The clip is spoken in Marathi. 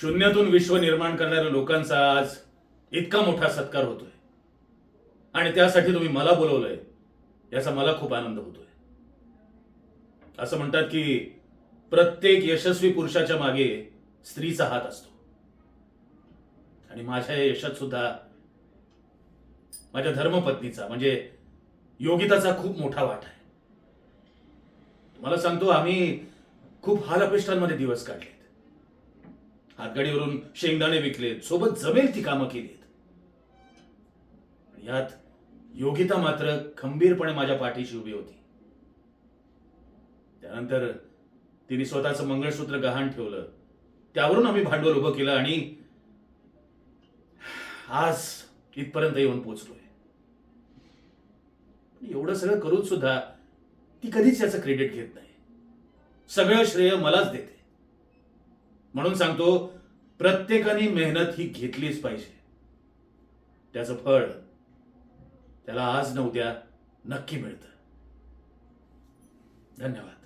शून्यातून विश्व निर्माण करणाऱ्या लोकांचा आज इतका मोठा सत्कार होतोय आणि त्यासाठी तुम्ही मला बोलवलंय याचा मला खूप आनंद होतोय. असं म्हणतात की प्रत्येक यशस्वी पुरुषाच्या मागे स्त्रीचा हात असतो आणि माझ्या या यशात सुद्धा माझ्या धर्मपत्नीचा म्हणजे योगिताचा खूप मोठा वाटा आहे. तुम्हाला सांगतो, आम्ही खूप हालअपेष्टांमध्ये दिवस काढलेत. हातगाडीवरून शेंगदाणे विकलेत, सोबत जमेल ती कामं केलीत. यात योगिता मात्र खंबीरपणे माझ्या पाठीशी उभी होती. त्यानंतर तिने स्वतःचं मंगळसूत्र गहाण ठेवलं. त्यावरून आम्ही भांडवल उभं केलं आणि आज इथपर्यंत येऊन पोहोचलोय. एवढं सगळं करून सुद्धा ती कधीच याचं क्रेडिट घेत नाही. सगळं श्रेय मलाच देते. म्हणून सांगतो, प्रत्येकाने मेहनत ही घेतलीच पाहिजे. त्याचं फळ त्याला आज न उद्या नक्की मिळतं. धन्यवाद.